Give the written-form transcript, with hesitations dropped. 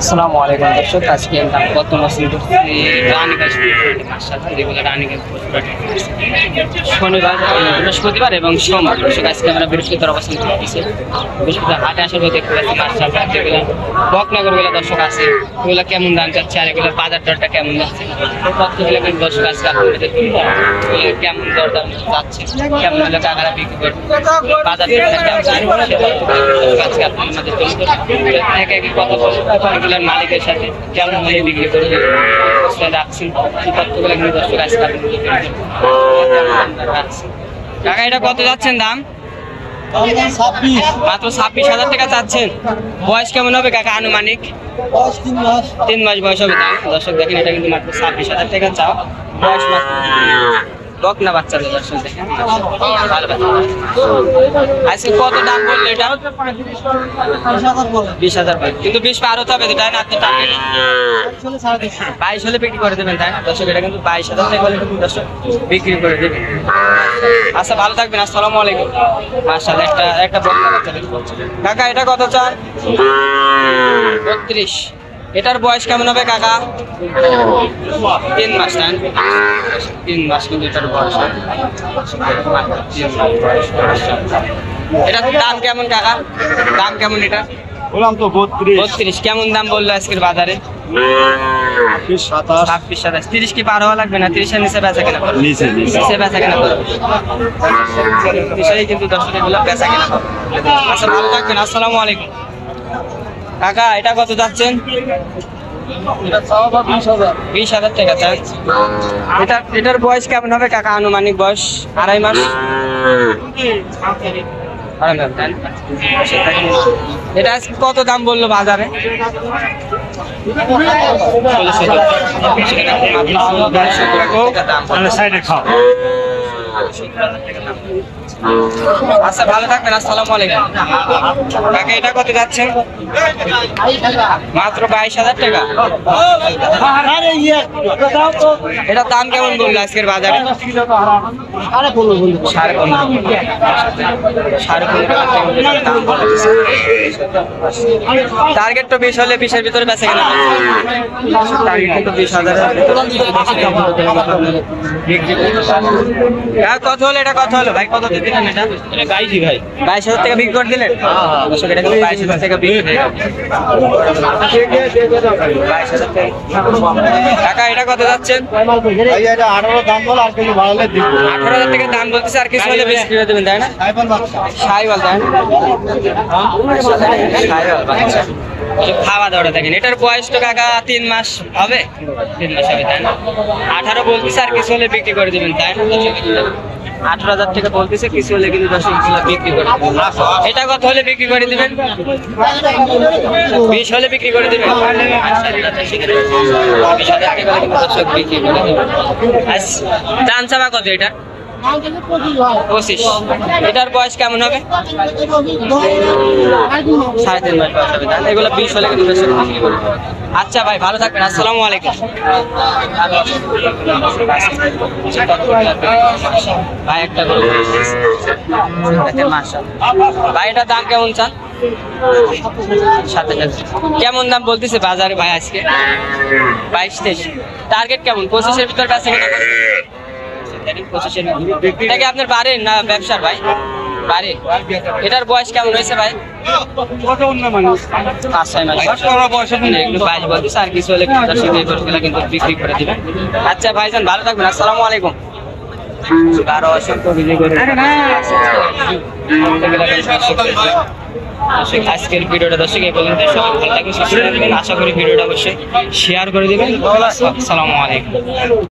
আসসালামু আলাইকুম দর্শক, আজকে আমরা গত মাসে রানীগঞ্জ যেগুলো রানীগঞ্জ শনিবার, বৃহস্পতিবার এবং সোমবার। দর্শক আজকে আমরা বৃহস্পতিবার অবস্থান করতেছি। বৃহস্পতিবার হাটে আসার পর দেখতে পাচ্ছি মাশাআল্লাহ যেগুলো বকনগরগুলো দর্শক আছে, এগুলো কেমন দাম যাচ্ছে আর এগুলো বাজার দরটা কেমন যাচ্ছে তথ্যগুলো কিন্তু দর্শক আজকে আপনাদের কেমন দর দাম যাচ্ছে, কেমন হলে কাকারা বিক্রি করবে, বাজার দরটা কেমন আজকে আপনাদের এক এক কথা বলবো। এগুলোর মালিকের সাথে কেমন হলে বিক্রি করবে রাখছেন তথ্যগুলো কিন্তু দর্শক আজকে আপনাদের রাখছেন। কাকা এটা কত যাচ্ছেন দাম? মাত্র 26,000 টাকা চাচ্ছেন। বয়স কেমন হবে কাকা আনুমানিক? 3 মাস বয়স হবে। দাম দর্শক দেখেন, এটা কিন্তু মাত্র 26,000 টাকা চাও। বয়স মাত্র বকনা বাচ্চাদের দর্শক দেখেন। আজকে কত দাম বললো এটা? 20,000 কিন্তু 20 পার হতে হবে, তাই না? আপনি 22 হলে বিক্রি করে দেবেন, তাই না দর্শক? এটা কিন্তু 22,000 টাকা হলে কিন্তু দর্শক বিক্রি করে দেবেন। আচ্ছা, ভালো থাকবেন। আসসালামু আলাইকুম। মাশাআল্লাহ একটা বকনা বাচ্চা কাকা, এটা কত চান? 32। এটার বয়স কেমন হবে কাকা? 3 মাস। 3 মাস কিন্তু এটার বয়স। এটার দাম কেমন কাকা? দাম কেমন এটা? বললাম তো 32। কেমন দাম বললো আজকের বাজারে? 26-27। 30 কি পার হওয়া লাগবে না? 30 এর নিচে বেচা কেনা করো, নিচে বেচা কেনা করো। কিন্তু দর্শক এগুলো বেচা কেনা করো। আচ্ছা, ভালো থাকবেন। আসসালামু আলাইকুম। কাকা এটা কত যাচ্ছেন? 20,000 টাকা চান। এটার বয়স কেমন হবে কাকা আনুমানিক? বয়স 2.5 মাস। এটা কত দাম বললো বাজারে? 16,000 আচ্ছা, ভালো থাকবেন। আসসালামু আলাইকুম। কাকা এটা কত যাচ্ছেন? মাত্র 22,000 টাকা। এটার দাম কেমন বললো আজকের বাজারে? 15.5 টার্গেট তো 20 হলে 20-এর ভিতরে বেঁচে গেল। টার্গেট তো 20,000 কত হলো? এটা কত হলো ভাই? কত দিলেন এটা? 22 ভাই। 22,000 টাকা বিক্রি করে দিলেন। এটা কিন্তু 22,000 টাকা বিক্রি হয়ে গেল। 22,000 টাকা। টাকা এটা কত যাচ্ছেন? 18 দাম বল, আর কিছু ভালো লাগবে 18,000 টাকা দাম বলতেছে, আর কিছু হলে বেশি করে দেবেন, তাই না? সাইওয়াল, তাই না? সাইওয়াল বাচ্চা। খাওয়া দাওয়াটা দেখেন। এটার বয়স তো কাকা 3 মাস হবে। 3 মাস হবে, তাই না? 18 বলতেছে, আর কিছু হলে বিক্রি করে দেবেন, তাই না? 18,000 টাকা বলতেছে, কিছু হলে কিন্তু 10,000 বিক্রি করে দেবেন। এটা কত হলে বিক্রি করে দিবেন? 20 হলে বিক্রি করে দিবেন। 20,000 টাকা কিন্তু 10,000 বিক্রি করে দেবেন। দাম চাওয়া কত এটা? 25। এটার বয়স কেমন হবে? 3.5 মাস বয়স হবে। এগুলো 20 হলে কিন্তু বিক্রি করে দেবেন। আচ্ছা ভাই, ভালো থাকবেন। আসসালামু আলাইকুম। ভাই একটা ভাই, এটার দাম কেমন চান? 7,000। কেমন দাম বলতেছে বাজারে ভাই আজকে? 22-23। টার্গেট কেমন? 25-এর ভিতরে আছে কিনা? 25-এর। এটা কি আপনার বাড়ির না ব্যবসার ভাই? বাড়ি। এটার বয়স কেমন হয়েছে ভাই? 5-6 মাস। একটু 22 বলতেছে, আর কিছু হলে কিন্তু বিক্রি করে দিবেন। আচ্ছা ভাইজান, ভালো থাকবেন। আসসালামু আলাইকুম। আরো অসংখ্য বিক্রি করে আজকের ভিডিওটা দর্শক এই পর্যন্ত। সবাই ভালো থাকবেন, সুস্থ থাকবেন। আশা করি ভিডিওটা অবশ্যই শেয়ার করে দিবেন। আসসালামু আলাইকুম।